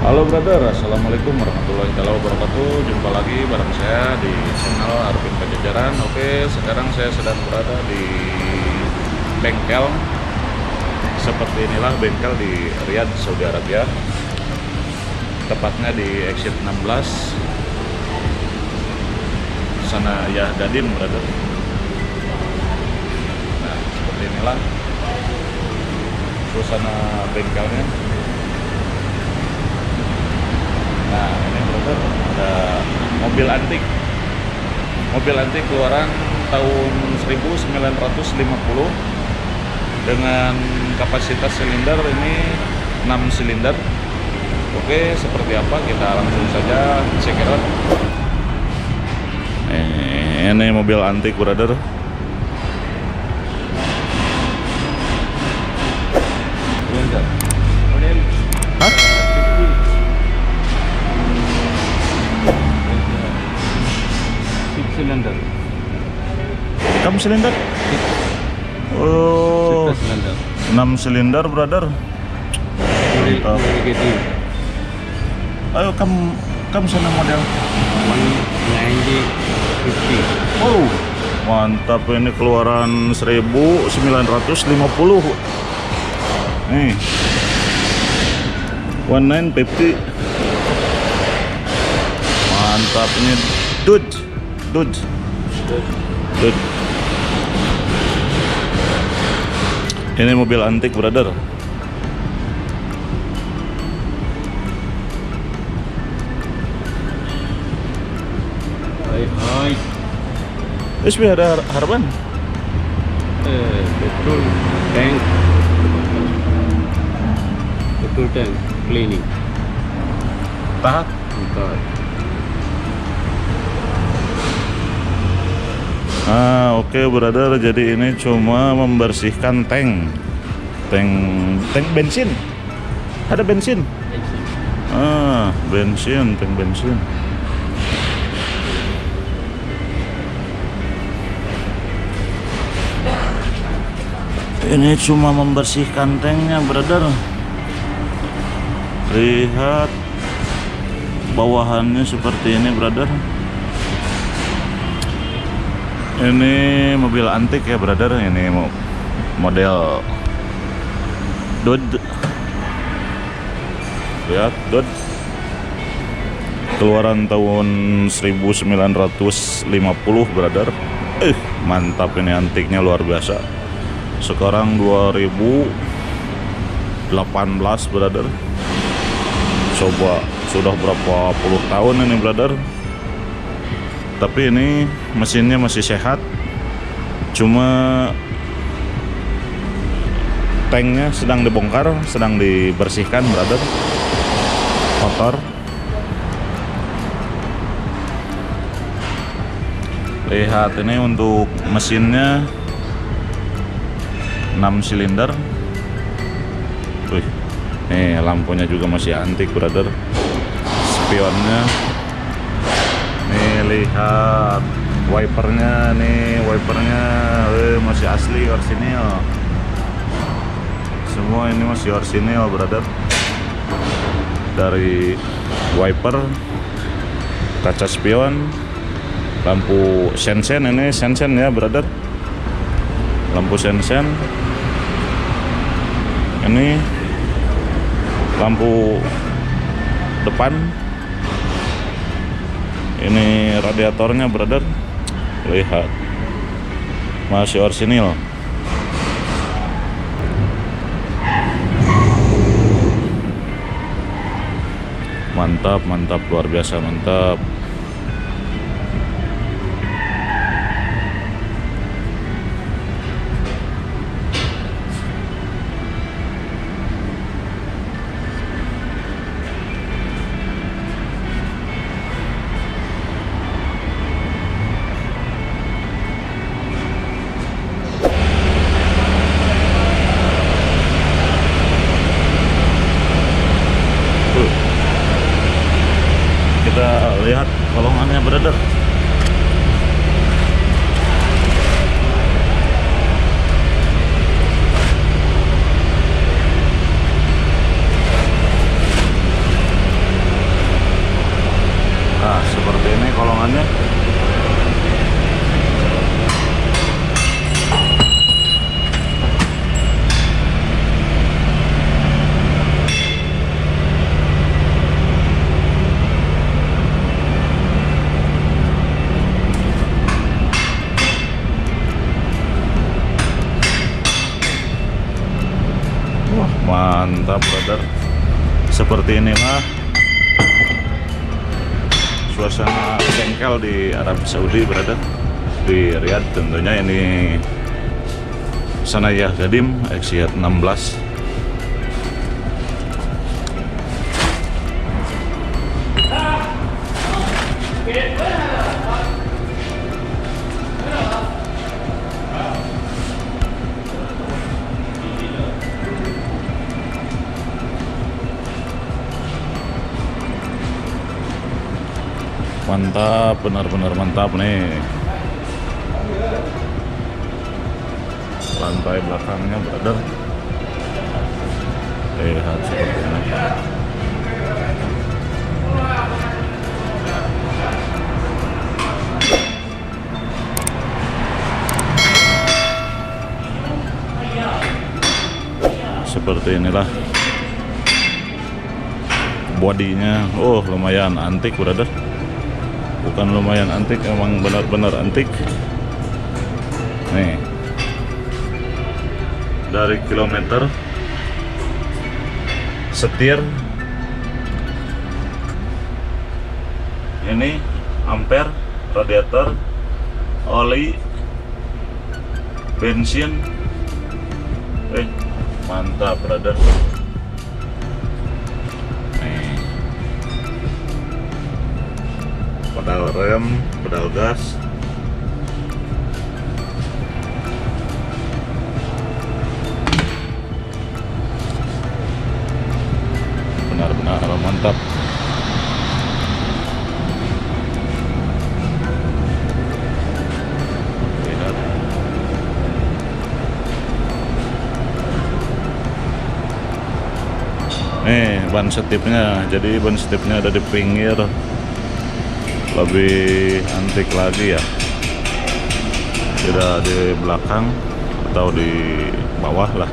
Halo brother, assalamualaikum warahmatullahi wabarakatuh. Jumpa lagi bareng saya di channel Arvin Pajajaran. Oke, sekarang saya sedang berada di bengkel. Seperti inilah bengkel di Riyadh, Saudi Arabia. Tepatnya di exit 16 sana ya Dadin brother. Nah, seperti inilah suasana bengkelnya. Nah, ini brother ada mobil antik keluaran tahun 1950 dengan kapasitas silinder ini 6 silinder. Oke, seperti apa kita langsung saja check it out. Ini mobil antik brother. Hah? Silinder. Kamu silinder? Oh, 6 silinder brother. Mantap. Ayo kamu sana model 1950. Oh, mantap, ini keluaran 1950. Nih 1950. Mantap, ini Dodge. Ini mobil antik brother. Hai. Terus ada harapan? Petrol tank cleaning. Tahan. Entar. Oke brother, jadi ini cuma membersihkan tank bensin. Ada bensin. Tank bensin. Ini cuma membersihkan tanknya brother. Lihat bawahannya seperti ini brother. Ini mobil antik ya brother, ini model Dodge. Lihat Dodge keluaran tahun 1950 brother. Mantap, ini antiknya luar biasa. Sekarang 2018 brother. Coba sudah berapa puluh tahun ini brother. Tapi ini mesinnya masih sehat, cuma tanknya sedang dibongkar, sedang dibersihkan brother, kotor. Lihat ini untuk mesinnya 6 silinder. Wih, nih lampunya juga masih antik brother. Spionnya nih, lihat wipernya masih asli orsinil. Semua ini masih orsinil brother. Dari wiper, kaca spion, lampu sensen, ini sensen ya brother. Lampu sensen. Ini lampu depan. Ini radiatornya brother. Lihat masih orsinil. Mantap, luar biasa mantap. brother. Nah, seperti ini kolongannya. Wah, mantap brother. Seperti inilah suasana bengkel di Arab Saudi brother, di Riyadh tentunya. Ini Sanayah Gadim XZ 16. Mantap, benar-benar mantap nih. Lantai belakangnya brother, lihat seperti ini. Seperti inilah bodinya. Oh, lumayan antik brother. Bukan lumayan antik, emang benar-benar antik. Nih, dari kilometer, setir, ini ampere, radiator, oli, bensin. Mantap brother. Pedal rem, pedal gas. Benar-benar mantap. Lihat. Nih ban setipnya, jadi ban setipnya ada di pinggir. Lebih antik lagi ya, tidak di belakang atau di bawah lah.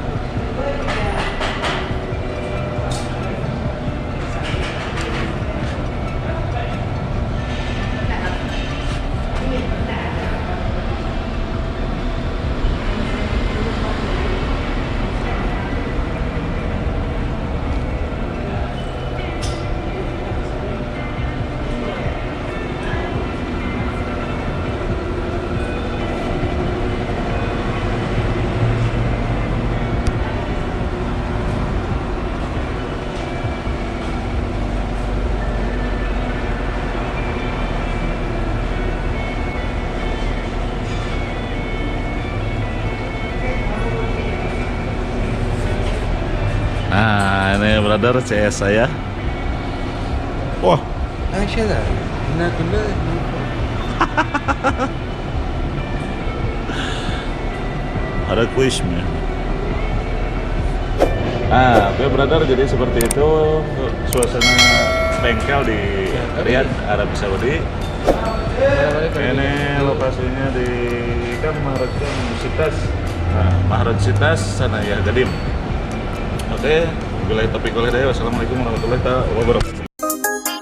Nah, ini brother CS saya. Wah, Aisyah, nah kena ada kuisnya. Ah, oke brother, jadi seperti itu suasana bengkel di Riyadh, Arab Saudi. Ini lokasinya di kan Mahraj Sitas. Nah, Mahraj Sitas Sanayah Gadim. Oke, bila topik oleh saya. Wassalamualaikum warahmatullahi wabarakatuh.